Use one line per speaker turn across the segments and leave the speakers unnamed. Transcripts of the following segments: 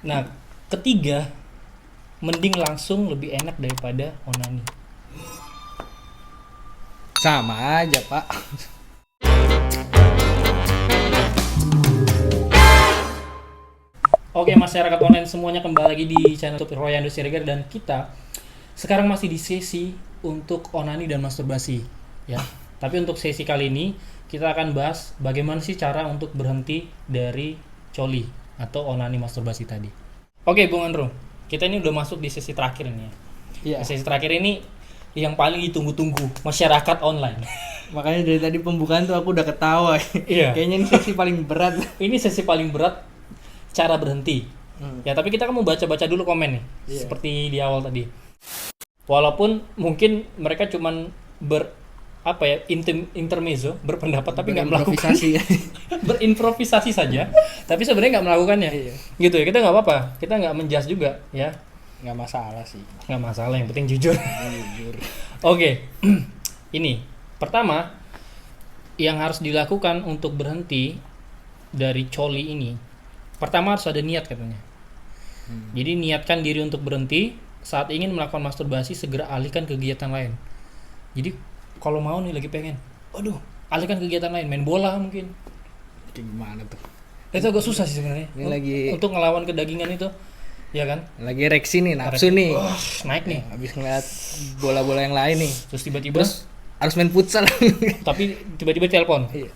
Nah, ketiga, mending langsung lebih enak daripada onani.
Sama aja, Pak.
Oke, masyarakat online semuanya kembali lagi di channel YouTube Royando Siregar, dan kita sekarang masih di sesi untuk onani dan masturbasi, ya. Tapi untuk sesi kali ini kita akan bahas bagaimana sih cara untuk berhenti dari coli atau onani masturbasi tadi. Oke, Bung Andro, kita ini udah masuk di sesi terakhir ini.
Iya.
Di sesi terakhir ini yang paling ditunggu-tunggu masyarakat online.
Makanya dari tadi pembukaan tuh aku udah ketawa.
Iya.
Kayaknya ini sesi paling berat.
Ini sesi paling berat, cara berhenti. Ya, tapi kita kan mau baca-baca dulu komen nih.
Iya.
Seperti di awal tadi. Walaupun mungkin mereka cuman intermezzo, berpendapat tapi nggak melakukan. Berimprovisasi saja, tapi sebenarnya nggak melakukannya.
Iya.
Gitu ya, kita nggak apa-apa, kita nggak menjudge juga, ya.
Nggak masalah sih.
Nggak masalah, yang penting jujur.
Jujur.
Oke. Ini pertama yang harus dilakukan untuk berhenti dari coli ini. Pertama harus ada niat katanya. Jadi niatkan diri untuk berhenti. Saat ingin melakukan masturbasi, segera alihkan kegiatan lain. Jadi kalau mau nih lagi pengen, alihkan kegiatan lain, main bola mungkin.
Gimana tuh?
Itu agak susah sih sebenarnya.
Ini lagi-
untuk ngelawan kedagingan itu, ya kan?
Lagi ereksi nih, nafsu nih.
Naik nih.
Habis ngeliat bola-bola yang lain nih.
Terus tiba-tiba,
Terus harus main futsal.
tapi tiba-tiba telepon.
Iya.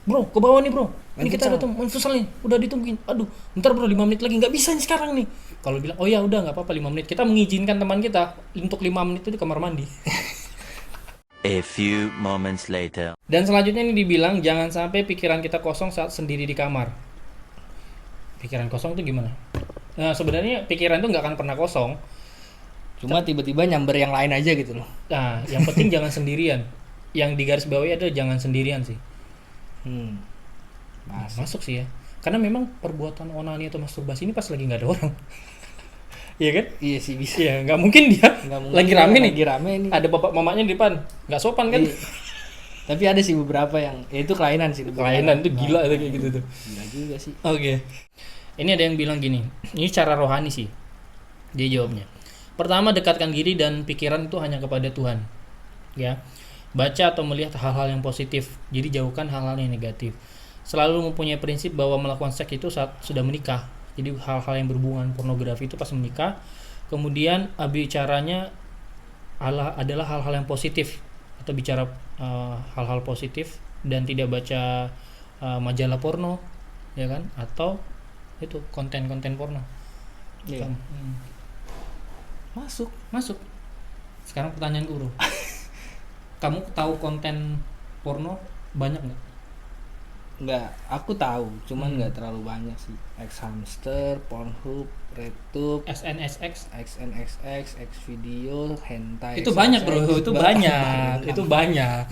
Bro, ke bawah nih bro.
Main
Ini kita
futsal.
ada main futsal nih. Udah ditungguin. Aduh, bentar bro, 5 menit lagi. Nggak bisa nih sekarang nih. Kalau bilang, oh ya udah nggak apa-apa 5 menit. Kita mengizinkan teman kita untuk 5 menit itu di kamar mandi.
A few moments later.
Dan selanjutnya ini dibilang jangan sampai pikiran kita kosong saat sendiri di kamar. Pikiran kosong itu gimana? Nah, sebenarnya pikiran itu nggak akan pernah kosong.
Cuma tiba-tiba nyamber yang lain aja gitu loh.
Nah, yang penting jangan sendirian. Yang di garis bawahi adalah jangan sendirian sih. Masuk sih ya. Karena memang perbuatan onani atau masturbasi ini pas lagi nggak ada orang. Iya kan?
Iya sih bisa.
Iya, nggak mungkin dia
Nggak mungkin
lagi
dia
rame nih.
lagi rame nih.
Ada bapak mamanya di depan, nggak sopan kan?
Iya. Tapi ada sih beberapa yang ya itu kelainan sih.
Kelainan itu gila itu kayak gitu tuh.
Gila juga sih.
Oke. Ini ada yang bilang gini. Ini cara rohani sih. Dia jawabnya. Pertama, dekatkan diri dan pikiran itu hanya kepada Tuhan. Ya. Baca atau melihat hal-hal yang positif. Jadi jauhkan hal-hal yang negatif. Selalu mempunyai prinsip bahwa melakukan seks itu saat sudah menikah. Jadi hal-hal yang berhubungan pornografi itu pas menikah. Kemudian bicaranya adalah hal-hal yang positif, atau bicara hal-hal positif dan tidak baca majalah porno, ya kan? Atau itu konten-konten porno.
Iya.
Masuk. Sekarang pertanyaan bro. Kamu tahu konten porno banyak nggak?
Enggak, aku tahu, cuman enggak terlalu banyak sih. X Hamster, Pornhub, RedTube,
SNSX
XNXX, Xvideo, Hentai.
itu banyak bro,
XXX,
itu banyak, itu banyak.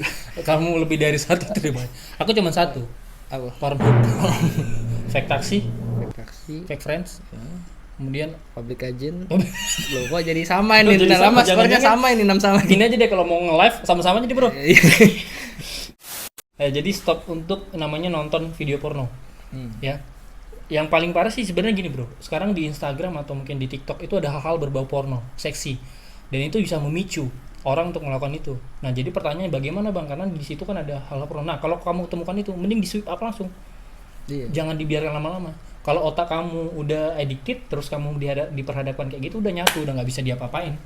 Kamu lebih dari satu itu banyak. Aku cuma satu.
Apa?
Pornhub, fake taxi,
Taksi,
fake friends, kemudian
Public Agent. Loh, kok jadi sama ini?
Jadi
Nah, lama
sama,
skornya
jangan-jangan.
sama ini 6 sama.
gini aja deh, kalau mau nge-live sama-sama jadi bro.
Iya.
Jadi stop untuk namanya nonton video porno.
Hmm.
Ya, yang paling parah sih sebenarnya gini bro, sekarang di Instagram atau mungkin di TikTok itu ada hal-hal berbau porno, seksi, dan itu bisa memicu orang untuk melakukan itu. Nah, jadi pertanyaannya bagaimana bang, karena di situ kan ada hal-hal porno. Nah, kalau kamu temukan itu, mending di swipe up langsung,
Iya.
jangan dibiarkan lama-lama. Kalau otak kamu udah addicted, terus kamu diperhadapkan kayak gitu, udah nyatu, udah nggak bisa diapa-apain,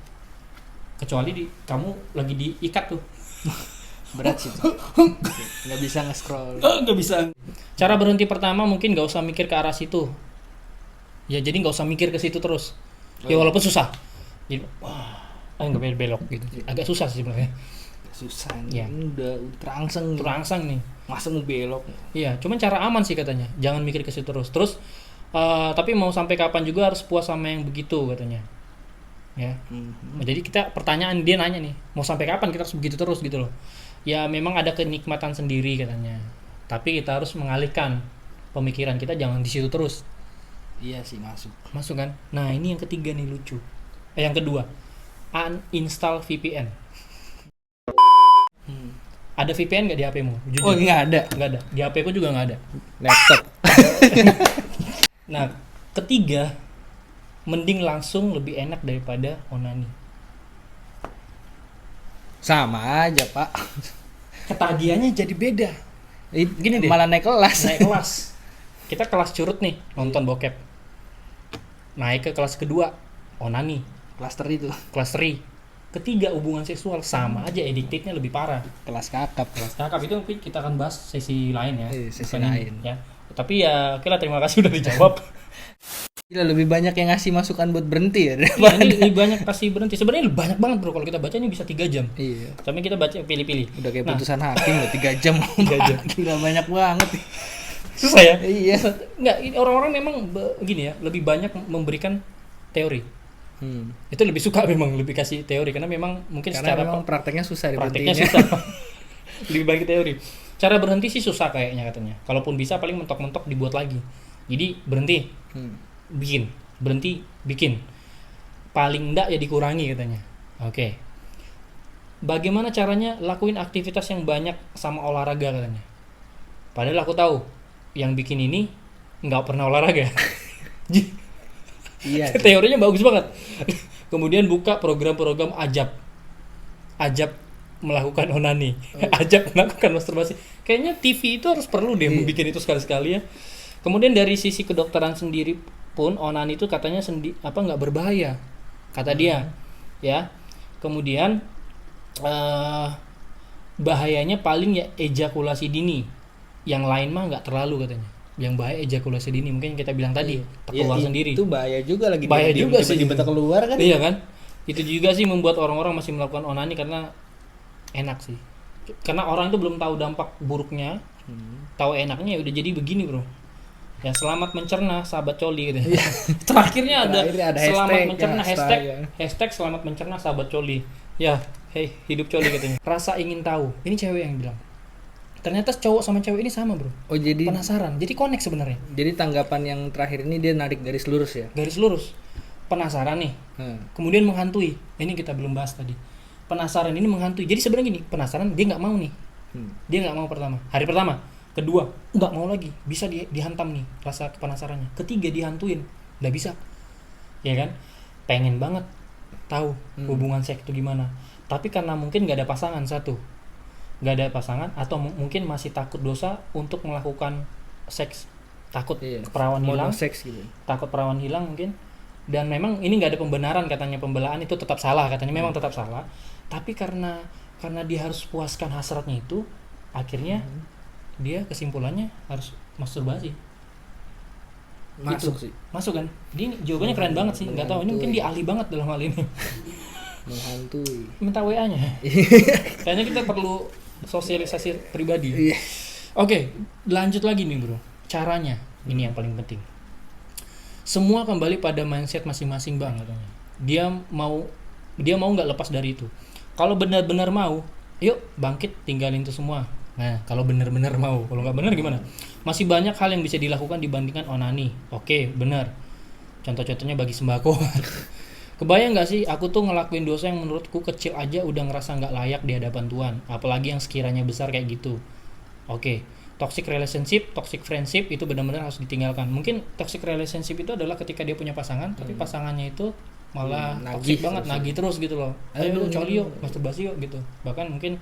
kecuali kamu lagi diikat tuh.
Berat sih. Enggak bisa nge-scroll.
Nggak bisa. Cara berhenti pertama mungkin nggak usah mikir ke arah situ. Ya, jadi nggak usah mikir ke situ terus. Ya walaupun susah. Jadi nggak belok gitu. Agak susah sih sebenarnya.
Susah
Iya.
nih. Ini udah terangsang.
Terangsang nih.
Masa mau belok?
Iya, cuman cara aman sih katanya. Jangan mikir ke situ terus. Terus tapi mau sampai kapan juga harus puas sama yang begitu katanya. Ya. Jadi pertanyaan dia nanya nih, mau sampai kapan kita harus begitu terus gitu loh. Ya memang ada kenikmatan sendiri katanya. Tapi kita harus mengalihkan pemikiran kita, jangan di situ terus.
Iya sih, masuk.
Masuk kan? Nah, ini yang ketiga nih lucu. Yang kedua, uninstall VPN. Ada VPN nggak di HP-mu? Jujur.
Oh, nggak ada.
Nggak ada. Di HP ku juga nggak ada.
Laptop.
Nah, ketiga, mending langsung lebih enak daripada onani.
Sama aja, Pak.
Ketagihannya jadi beda. Gini deh.
Malah naik kelas.
Naik kelas. Kita kelas curut nih, nonton bokep. Naik ke kelas kedua, onani.
Klaster itu.
Kelas 3. Ketiga, hubungan seksual. Sama aja, addicted-nya lebih parah.
Kelas kakap.
Kelas kakap itu mungkin kita akan bahas sesi lain ya.
Sesi
Bukan
lain.
ini, ya. Tapi ya, oke lah, terima kasih udah dijawab.
Gila, lebih banyak yang ngasih masukan buat berhenti ya.
Iya, ini banyak kasih berhenti. Sebenarnya banyak banget bro, kalau kita baca ini bisa 3 jam.
Iya.
Tapi kita baca pilih-pilih.
Udah kayak putusan hakim loh, 3 jam.
3 jam.
Gila, banyak banget.
Susah ya?
Iya.
Enggak, ini orang-orang memang gini ya, lebih banyak memberikan teori. Itu lebih suka memang lebih kasih teori karena memang mungkin
Karena
secara
memang prakteknya susah
prakteknya
diberhentinya.
susah. Lebih baik teori. Cara berhenti sih susah kayaknya katanya. Kalaupun bisa paling mentok-mentok dibuat lagi. Jadi berhenti. Bikin, berhenti, bikin. Paling enggak ya dikurangi katanya. Oke. Bagaimana caranya lakuin aktivitas yang banyak sama olahraga katanya. Padahal aku tahu yang bikin ini nggak pernah olahraga.
Iya.
Teorinya bagus banget. Kemudian buka program-program ajab melakukan onani, ajab melakukan masturbasi. Kayaknya TV itu harus perlu deh membuat itu sekali-sekali ya. Kemudian dari sisi kedokteran sendiri pun onani itu katanya nggak berbahaya, kata dia, ya. Kemudian bahayanya paling ya ejakulasi dini, yang lain mah nggak terlalu katanya. Yang bahaya ejakulasi dini mungkin kita bilang tadi keluar sendiri.
Itu bahaya juga lagi.
Bahaya juga sih.
Tiba-tiba keluar kan?
Iya kan? Itu juga sih membuat orang-orang masih melakukan onani karena enak sih. Karena orang itu belum tahu dampak buruknya, tahu enaknya ya udah jadi begini bro. Ya selamat mencerna sahabat coli gitu. Terakhirnya ada selamat mencerna hashtag selamat mencerna sahabat coli. Ya, hey hidup coli katanya. Rasa ingin tahu. Ini cewek yang bilang. Ternyata cowok sama cewek ini sama bro.
Oh jadi
penasaran. Jadi connect sebenarnya.
Jadi tanggapan yang terakhir ini dia narik garis lurus ya.
Garis lurus. Penasaran nih. Kemudian menghantui. Ini kita belum bahas tadi. Penasaran ini menghantui. Jadi sebenarnya gini, penasaran dia nggak mau nih. Dia nggak mau pertama. Hari pertama, kedua nggak mau lagi. Bisa dihantam nih rasa penasarannya. Ketiga dihantuin, nggak bisa. Ya kan? Pengen banget tahu hubungan seks itu gimana. Tapi karena mungkin nggak ada pasangan satu. Nggak ada pasangan atau mungkin masih takut dosa untuk melakukan seks, takut perawan hilang,
seks gitu.
Takut perawan hilang mungkin, dan memang ini nggak ada pembenaran katanya, pembelaan itu tetap salah katanya, memang tetap salah, tapi karena dia harus puaskan hasratnya itu, akhirnya dia kesimpulannya harus masturbasi.
Masuk
gitu.
sih.
Masuk kan? Dia jawabannya keren banget sih, nggak tahu ini mungkin dia ahli banget dalam hal ini.
Menghantui.
Minta WA-nya. Kayaknya kita perlu sosialisasi pribadi.
Iya.
Oke, lanjut lagi nih bro. Caranya, ini yang paling penting. Semua kembali pada mindset masing-masing bang katanya. Dia mau nggak lepas dari itu. Kalau benar-benar mau, yuk bangkit tinggalin itu semua. Nah, kalau benar-benar mau, kalau nggak benar gimana? Masih banyak hal yang bisa dilakukan dibandingkan onani. Oke, benar. Contoh-contohnya bagi sembako. Kebayang nggak sih, aku tuh ngelakuin dosa yang menurutku kecil aja udah ngerasa nggak layak di hadapan Tuhan, apalagi yang sekiranya besar kayak gitu. Oke, toxic relationship, toxic friendship itu benar-benar harus ditinggalkan. Mungkin toxic relationship itu adalah ketika dia punya pasangan, tapi pasangannya itu malah toxic banget, nagih terus gitu loh. Ayo coli yuk, masturbasi yuk gitu. Bahkan mungkin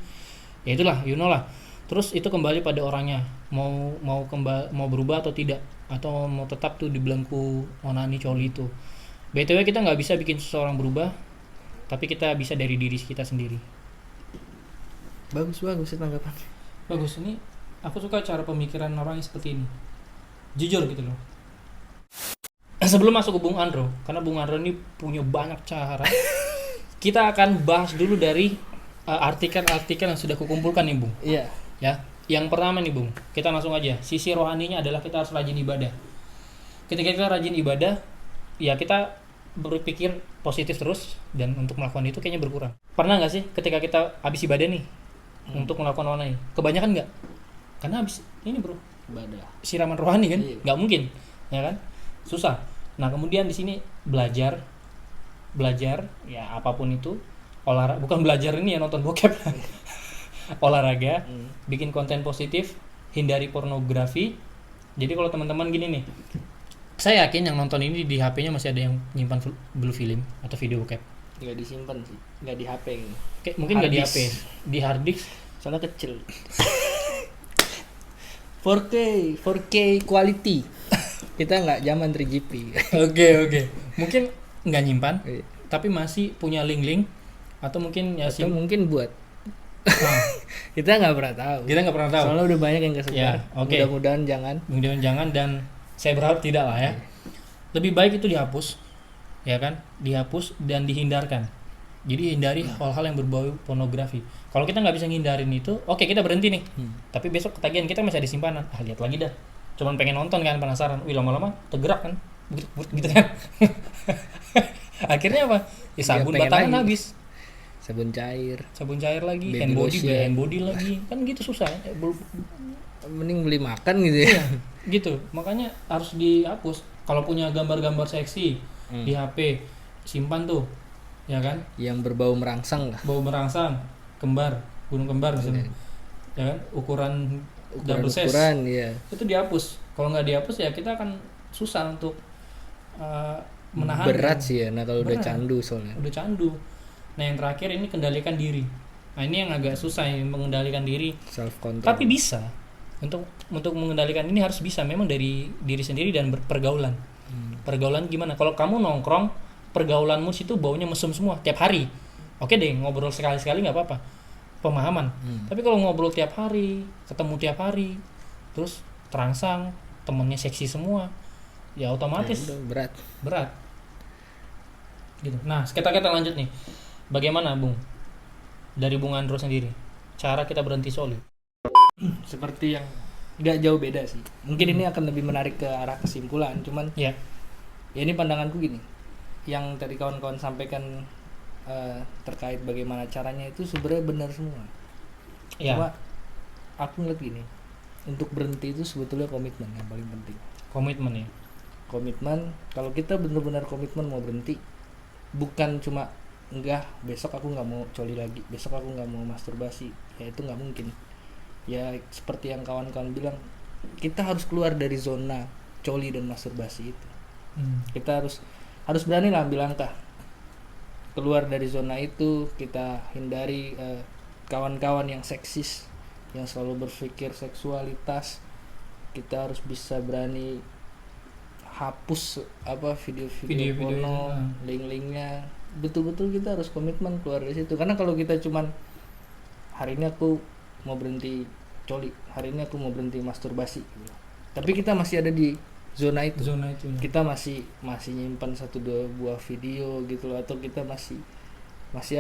ya itulah, you know lah. Terus itu kembali pada orangnya, mau berubah atau tidak, atau mau tetap tuh di belenggu onani coli itu. BTW kita nggak bisa bikin seseorang berubah, tapi kita bisa dari diri kita sendiri.
Bagus sih tanggapannya.
Bagus, ini aku suka cara pemikiran orangnya seperti ini. Jujur gitu loh. Sebelum masuk ke Bung Andro, karena Bung Andro ini punya banyak cara, kita akan bahas dulu dari artikel-artikel yang sudah kukumpulkan nih Bung.
Iya.
Ya, yang pertama nih Bung, kita langsung aja. Sisi rohaninya adalah kita harus rajin ibadah. Ketika kita rajin ibadah, ya kita berpikir positif terus, dan untuk melakukan itu kayaknya berkurang. Pernah nggak sih ketika kita habis ibadah nih untuk melakukan onani? Kebanyakan nggak? Karena habis ini bro,
Ibadah.
siraman rohani kan,
Iya.
nggak mungkin, ya kan? Susah. Nah kemudian di sini belajar, ya apapun itu, olahraga, bukan belajar ini ya nonton bokep, olahraga, bikin konten positif, hindari pornografi. Jadi kalau teman-teman gini nih, Saya yakin yang nonton ini di HP-nya masih ada yang nyimpan blue film atau video bokep.
Nggak disimpan sih, nggak di HP gitu.
Kayak mungkin nggak di
Hard
HP,
disk.
di hard disk.
Soalnya kecil. 4K quality. Kita nggak zaman 3GP.
Oke. Mungkin nggak nyimpan,
Iya.
tapi masih punya link-link atau mungkin ya
Atau mungkin buat. Kita nggak pernah tahu.
kita nggak pernah tahu.
Soalnya udah banyak yang kesebar.
Ya, oke.
Mudah-mudahan jangan.
Kemudian jangan, dan saya berharap tidak lah ya. Lebih baik itu dihapus, ya kan? Dihapus dan dihindarkan. Jadi hindari hal-hal yang berbau pornografi. Kalau kita nggak bisa ngindarin itu, oke kita berhenti nih. Tapi besok ketagihan kita masih ada simpanan. Lihat lagi dah. Cuman pengen nonton kan, penasaran. Wih, lama-lama tergerak kan, gitu kan. Akhirnya apa? Ya sabun
pengen
batangan
lagi.
habis.
Sabun cair.
Sabun cair lagi,
Baby
hand body,
lotion.
beli hand body lagi. Kan gitu susah.
Mending beli makan gitu ya.
Gitu. Makanya harus dihapus. Kalau punya gambar-gambar seksi di HP, simpan tuh. Ya kan?
Yang berbau merangsang lah.
Bau merangsang, kembar, gunung kembar misalnya. Ya kan? Ukuran double size.
Ukuran ya.
Itu dihapus. Kalau nggak dihapus ya kita akan susah untuk menahan.
Berat sih ya. Nah kalau udah
Berat.
candu soalnya.
Udah candu. Nah yang terakhir ini kendalikan diri. Nah ini yang agak susah, yang mengendalikan diri.
Self control.
Tapi bisa. Untuk mengendalikan ini harus bisa memang dari diri sendiri dan pergaulan. Pergaulan gimana? Kalau kamu nongkrong, pergaulanmu situ baunya mesum semua tiap hari. Oke deh, ngobrol sekali-sekali nggak apa-apa. Pemahaman. Tapi kalau ngobrol tiap hari, ketemu tiap hari, terus terangsang, temennya seksi semua, ya otomatis
Udah berat.
berat. Gitu. Nah, kita lanjut nih. Bagaimana, Bung? Dari Bung Andro sendiri, cara kita berhenti soli.
Seperti yang nggak jauh beda sih. Mungkin ini akan lebih menarik ke arah kesimpulan. Cuman
Ya.
ya ini pandanganku gini. Yang tadi kawan-kawan sampaikan terkait bagaimana caranya itu sebenarnya benar semua.
Ya.
Cuma aku ngeliat gini. Untuk berhenti itu sebetulnya komitmen yang paling penting.
Komitmen ya.
Komitmen, kalau kita benar-benar komitmen mau berhenti, bukan cuma enggak besok aku nggak mau coli lagi, besok aku nggak mau masturbasi, ya itu nggak mungkin. Ya seperti yang kawan-kawan bilang, kita harus keluar dari zona coli dan masturbasi itu. Kita harus berani lah ambil langkah keluar dari zona itu. Kita hindari kawan-kawan yang seksis, yang selalu berpikir seksualitas. Kita harus bisa berani hapus video-video
Video-video
porno,
itu,
link-linknya. Betul-betul kita harus komitmen keluar dari situ. Karena kalau kita cuman hari ini aku mau berhenti coli, hari ini aku mau berhenti masturbasi gitu. Tapi kita masih ada di zona itu.
Zona itu.
Kita masih nyimpan 1-2 buah video gitu loh, atau kita masih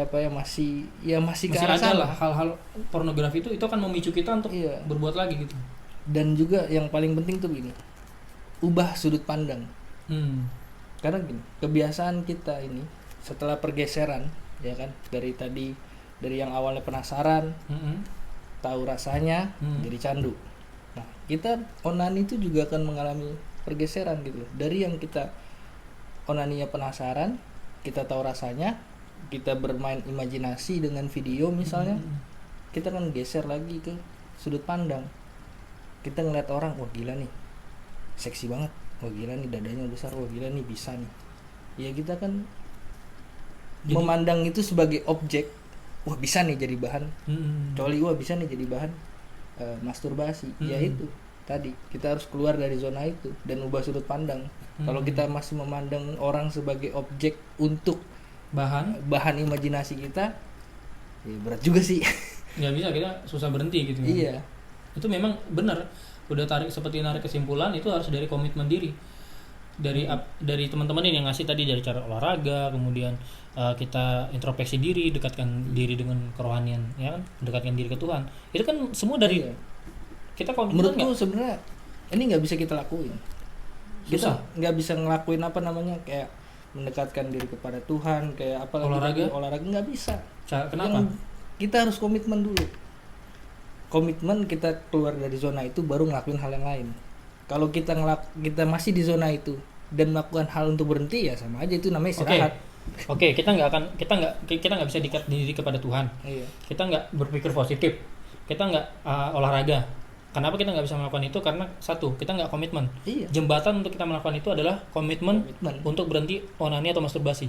apa ya, masih ke
Masih
arah
ada
sana.
lah hal-hal pornografi itu akan memicu kita untuk
Iya.
berbuat lagi gitu.
Dan juga yang paling penting tuh gini, ubah sudut pandang. Karena gini, kebiasaan kita ini setelah pergeseran, ya kan, dari yang awalnya penasaran, tahu rasanya, jadi candu. Nah, kita onani itu juga akan mengalami pergeseran gitu. Dari yang kita onaninya penasaran, kita tahu rasanya, kita bermain imajinasi dengan video misalnya, kita kan geser lagi ke sudut pandang. Kita ngeliat orang, wah gila nih, seksi banget, wah gila nih dadanya besar, wah gila nih bisa nih. Ya kita kan
Jadi-
memandang itu sebagai objek, wah bisa nih jadi bahan coli, wah bisa nih jadi bahan masturbasi. Ya itu tadi, kita harus keluar dari zona itu dan ubah sudut pandang. Kalau kita masih memandang orang sebagai objek untuk bahan imajinasi kita, ya berat juga sih.
nggak bisa, kita susah berhenti gitu kan.
Iya.
Itu memang benar, udah seperti narik kesimpulan, itu harus dari komitmen diri, dari teman-teman ini yang ngasih tadi, dari cara olahraga, kemudian kita introspeksi diri, dekatkan diri dengan kerohanian, ya kan, dekatkan diri ke Tuhan. Itu kan semua dari
Iya.
kita komitmen.
Menurutku
nggak?
sebenarnya ini nggak bisa kita lakuin. Kita
Susah.
nggak bisa ngelakuin kayak mendekatkan diri kepada Tuhan, kayak apa olahraga nggak bisa.
Kenapa?
Kita harus komitmen dulu. Komitmen kita keluar dari zona itu baru ngelakuin hal yang lain. Kalau kita masih di zona itu dan melakukan hal untuk berhenti, ya sama aja, itu namanya istirahat.
Oke, kita nggak bisa dekat diri kepada Tuhan.
Iya.
Kita nggak berpikir positif. Kita nggak olahraga. Kenapa kita nggak bisa melakukan itu? Karena satu, kita nggak komitmen.
Iya.
Jembatan untuk kita melakukan itu adalah komitmen
Komitmen.
untuk berhenti onani atau masturbasi.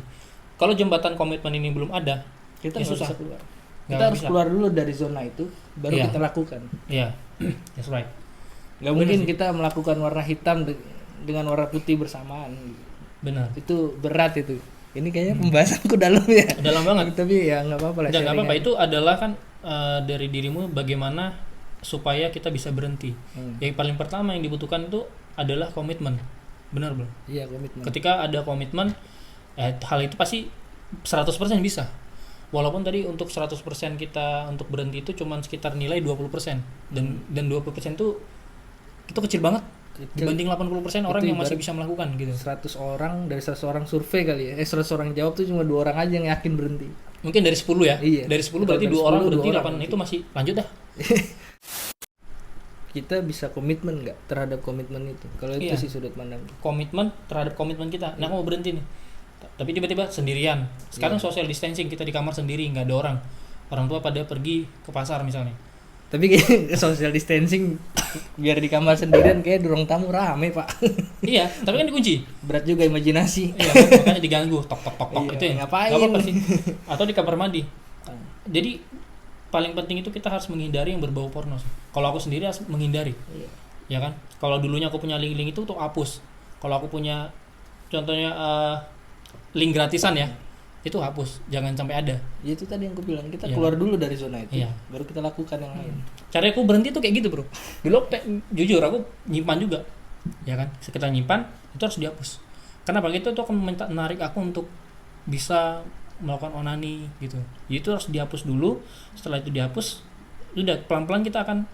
Kalau jembatan komitmen ini belum ada,
Kita
ya
nggak
susah.
bisa keluar.
Nggak
Kita harus
bisa.
keluar dulu dari zona itu, baru
Iya.
kita lakukan.
Iya, that's right.
Nggak mungkin kita melakukan warna hitam dengan warna putih bersamaan.
Benar.
Itu berat itu. Ini kayaknya pembahasanku dalam ya.
Dalam banget.
Tapi ya nggak apa-apa lah.
Dan nggak
sharing
apa-apa,
aja.
itu adalah kan dari dirimu bagaimana supaya kita bisa berhenti. Yang paling pertama yang dibutuhkan itu adalah komitmen. Benar belum?
Iya, komitmen.
Ketika ada komitmen, hal itu pasti 100% bisa. Walaupun tadi untuk 100% kita untuk berhenti itu cuma sekitar nilai 20%. Dan 20% itu kecil banget.
Kecil.
Dibanding 80% orang
Itu
yang masih
ibarat
bisa melakukan gitu.
100 orang, dari 100 orang survei kali ya. 100 orang jawab tuh cuma 2 orang aja yang yakin berhenti.
Mungkin dari 10 ya.
Iya.
Dari 10
Kalau
berarti
dari
2 orang
10,
berhenti,
2 orang
8 itu masih lanjut dah.
Kita bisa komitmen nggak terhadap komitmen itu? Kalau itu
Iya.
sih sudut pandang.
Komitmen terhadap komitmen kita. Nah, aku mau berhenti nih. Tapi tiba-tiba sendirian. Sekarang social distancing, kita di kamar sendiri, nggak ada orang. Orang tua pada pergi ke pasar misalnya.
Tapi kayak social distancing biar di kamar sendirian kayak di ruang tamu rame, Pak.
Iya, tapi kan dikunci.
Berat juga imajinasi.
Iya, makanya diganggu, tok tok tok tok
Iya,
itu ya.
ngapain?
Nggak apa-apa sih. Atau di kamar mandi. Jadi paling penting itu kita harus menghindari yang berbau porno sih. Kalau aku sendiri harus menghindari.
Iya.
Ya kan? Kalau dulunya aku punya link-link itu tuh hapus. Kalau aku punya contohnya link gratisan ya, itu hapus. Jangan sampai ada.
Ya itu tadi yang aku bilang, kita
Iya.
keluar dulu dari zona itu.
Iya.
Baru kita lakukan yang lain.
Cara aku berhenti tuh kayak gitu, Bro. Dulu jujur aku nyimpan juga. Ya kan? Sekitar nyimpan itu harus dihapus. Kenapa? Gitu itu akan menarik aku untuk bisa melakukan onani gitu. Jadi itu harus dihapus dulu. Setelah itu dihapus, udah pelan-pelan kita akan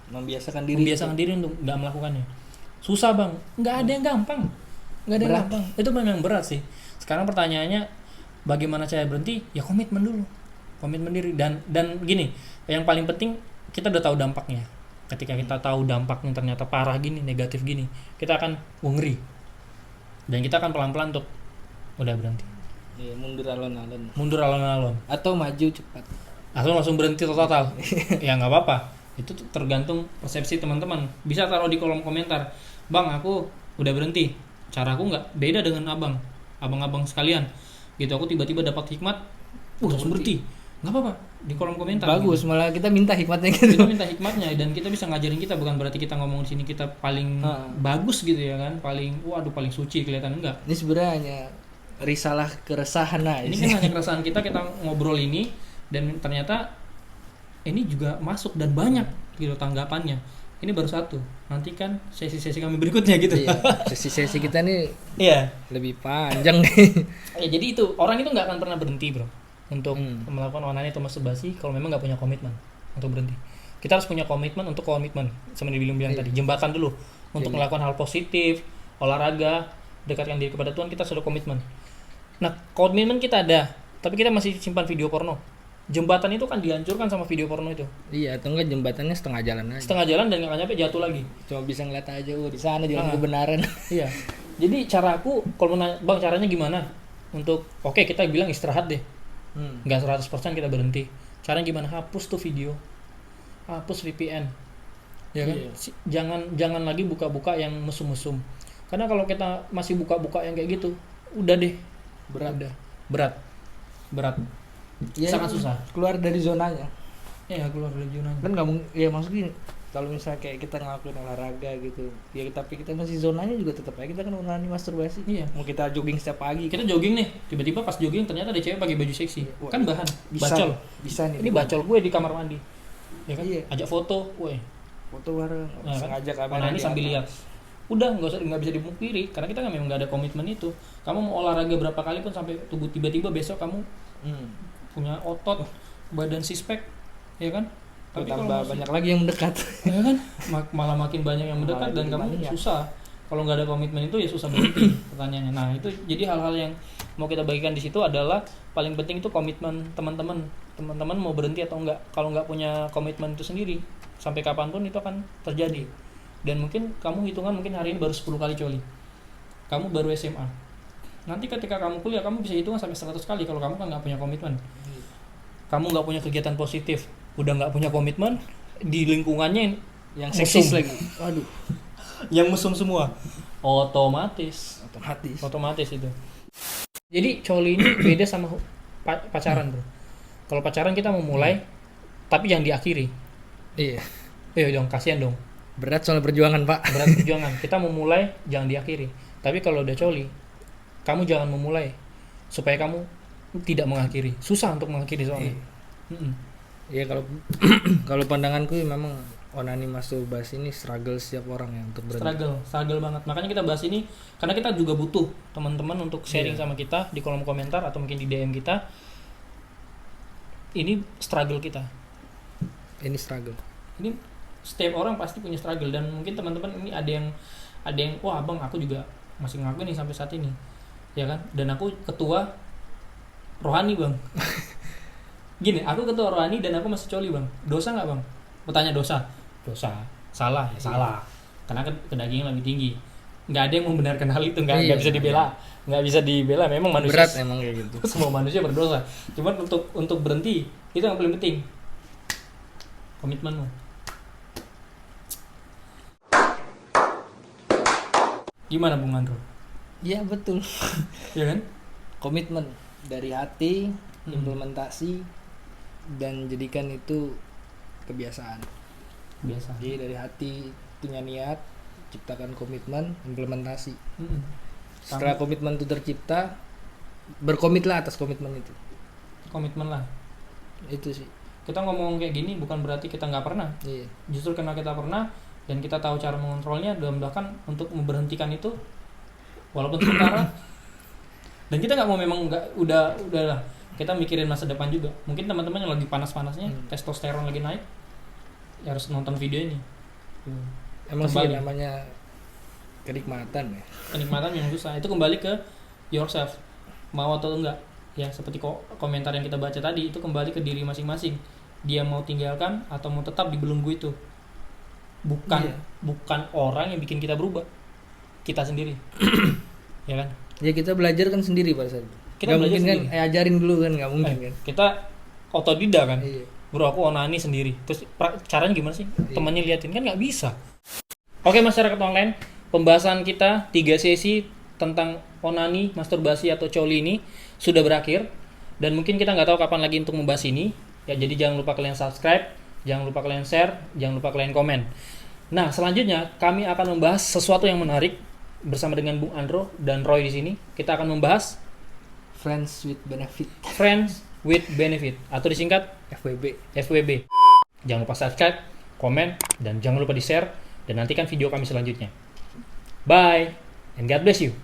Membiasakan diri.
membiasakan diri untuk nggak melakukannya. Susah, Bang. Nggak ada yang gampang. Nggak ada yang
Berat.
gampang. Itu memang berat sih. Sekarang pertanyaannya bagaimana cara berhenti? Ya komitmen dulu. Komitmen diri dan gini, yang paling penting kita udah tahu dampaknya. Ketika kita tahu dampaknya ternyata parah gini, negatif gini, kita akan ngeri. Dan kita akan pelan-pelan untuk udah berhenti.
Iya, mundur alon-alon.
Mundur alon-alon.
Atau maju cepat.
Atau langsung berhenti total. Ya nggak apa-apa. Itu tuh tergantung persepsi teman-teman. Bisa taruh di kolom komentar. Bang, aku udah berhenti. Caraku nggak beda dengan abang-abang sekalian. Gitu, aku tiba-tiba dapat hikmat. Langsung berhenti. Nggak apa-apa. Di kolom komentar.
Bagus,
gitu.
malah kita minta hikmatnya
Kita
gitu.
minta hikmatnya dan kita bisa ngajarin kita, bukan berarti kita ngomong di sini kita paling bagus gitu ya kan, paling paling suci kelihatan, enggak.
Ini sebenarnya hanya risalah keresahan aja.
Ini kan hanya keresahan kita ngobrol ini dan ternyata ini juga masuk dan banyak gitu tanggapannya. Ini baru satu. Nantikan sesi-sesi kami berikutnya gitu.
Iya, sesi-sesi kita nih
Iya.
lebih panjang nih.
Ya, jadi itu orang itu nggak akan pernah berhenti, Bro, untuk melakukan onani atau masturbasi kalau memang nggak punya komitmen untuk berhenti. Kita harus punya komitmen untuk komitmen. Seperti bilang tadi, jembatan dulu untuk melakukan hal positif, olahraga, dekatkan diri kepada Tuhan, kita sudah komitmen. Nah, komitmen kita ada, tapi kita masih simpan video porno. Jembatan itu kan dihancurkan sama video porno itu.
Iya, atau enggak jembatannya setengah jalan aja.
Setengah jalan dan nggak nyampe, jatuh lagi.
Cuma bisa ngeliat aja, di sana jalan kebenaran.
Iya. Jadi cara aku kalau menanya, Bang, caranya gimana? Untuk kita bilang istirahat deh. Nggak 100% kita berhenti. Caranya gimana? Hapus tuh video. Hapus VPN. Ya kan?
Iya.
Jangan lagi buka-buka yang mesum-mesum. Karena kalau kita masih buka-buka yang kayak gitu, udah deh. Berat.
Ya,
Sangat susah.
Keluar dari zonanya.
Ya, keluar dari zonanya.
Kan nggak mungkin, ya maksudnya kalau misalnya kayak kita ngelakuin olahraga gitu, ya tapi kita masih zonanya juga tetap aja kita kan onani masturbasi.
Iya.
Mau kita jogging setiap pagi.
Kita jogging nih, tiba-tiba pas jogging ternyata ada cewek pakai baju seksi.
Wah,
Kan bahan
bisa,
bacol.
bisa nih.
Ini bacol gue di kamar mandi. Ya kan?
Iya.
Ajak foto, woi.
Foto bareng,
Nah,
sengaja
kan?
kamera.
Ini
di
sambil
atas.
lihat. Udah nggak bisa dipungkiri karena kita memang nggak ada komitmen itu. Kamu mau olahraga berapa kali pun sampai tubuh tiba-tiba besok kamu punya otot, badan six-pack, ya kan? Tapi
Tambah
kalau masih-
banyak lagi yang mendekat.
ya kan? Malah makin banyak yang mendekat
Malah
dan
jadi
kamu
banyak.
susah. Kalau nggak ada komitmen itu ya susah berhenti pertanyaannya. Nah, itu jadi hal-hal yang mau kita bagikan di situ adalah paling penting itu komitmen teman-teman. Teman-teman mau berhenti atau enggak. Kalau nggak punya komitmen itu sendiri, sampai kapanpun itu akan terjadi. Dan mungkin kamu hitungan mungkin hari ini baru 10 kali coli. Kamu baru SMA. Nanti ketika kamu kuliah, kamu bisa hitungan sampai 100 kali kalau kamu kan nggak punya komitmen. Kamu nggak punya kegiatan positif, udah nggak punya komitmen, di lingkungannya
yang seksis
Mesum.
lagi. Waduh,
Yang mesum semua. Otomatis itu. Jadi coli ini beda sama pacaran, bro. Kalau pacaran kita mau mulai, tapi jangan diakhiri.
iya.
Dong, kasihan dong.
Berat soal perjuangan, Pak.
Berat perjuangan. Kita mau mulai, jangan diakhiri. Tapi kalau udah coli, kamu jangan memulai, supaya kamu tidak mengakhiri. Susah untuk mengakhiri soalnya.
Iya, kalau kalau pandanganku memang onani masturbasi ini struggle setiap orang ya untuk berhenti.
Struggle banget. Makanya kita bahas ini karena kita juga butuh teman-teman untuk sharing sama kita di kolom komentar atau mungkin di DM kita. Ini struggle kita.
Ini struggle.
Ini setiap orang pasti punya struggle, dan mungkin teman-teman ini ada yang wah abang aku juga masih ngelakuin nih sampai saat ini, ya kan? Dan aku ketua rohani, bang. Gini, aku ketua rohani dan aku masih coli, bang. Dosa nggak, bang? Bertanya dosa, salah ya salah, karena kedagingan lebih tinggi. Nggak ada yang membenarkan hal itu, nggak bisa dibela, memang manusia
Berat emang kayak gitu.
semua manusia berdosa. Cuman untuk berhenti itu yang paling penting, komitmenmu. Gimana Bung Andro?
Iya, betul.
Ya kan?
Komitmen dari hati, implementasi, dan jadikan itu kebiasaan.
Biasa.
Jadi dari hati punya niat, ciptakan komitmen, implementasi. Setelah komitmen itu tercipta, berkomitlah atas komitmen itu.
Komitmen lah.
Itu sih.
Kita ngomong kayak gini bukan berarti kita nggak pernah.
Iya.
Justru karena kita pernah dan kita tahu cara mengontrolnya, dan bahkan untuk memberhentikan itu walaupun sementara. Dan kita nggak mau, memang nggak, udahlah, kita mikirin masa depan juga. Mungkin teman-teman yang lagi panas-panasnya, testosteron lagi naik, ya harus nonton video ini.
Emang sih
Kembali.
namanya kenikmatan ya.
Kenikmatan yang susah itu kembali ke yourself, mau atau enggak. Ya seperti komentar yang kita baca tadi, itu kembali ke diri masing-masing. Dia mau tinggalkan atau mau tetap di belenggu itu. Bukan orang yang bikin kita berubah, kita sendiri. Ya kan?
Ya kita belajar kan sendiri pada saat itu.
Kita
Gak
belajar
mungkin
sendiri.
kan ajarin dulu kan, nggak mungkin kan.
Kita otodidak kan.
Iya.
Bro, aku onani sendiri. Terus caranya gimana sih? Temannya liatin kan nggak bisa. Oke masyarakat online, pembahasan kita 3 sesi tentang onani, masturbasi atau coli ini sudah berakhir, dan mungkin kita nggak tahu kapan lagi untuk membahas ini. Ya jadi jangan lupa kalian subscribe, jangan lupa kalian share, jangan lupa kalian komen. Nah selanjutnya kami akan membahas sesuatu yang menarik bersama dengan Bung Andro dan Roy di sini. Kita akan membahas
Friends with benefit.
Friends with Benefit atau disingkat FWB. Jangan lupa subscribe, komen, dan jangan lupa di-share, dan nantikan video kami selanjutnya. Bye and God bless you.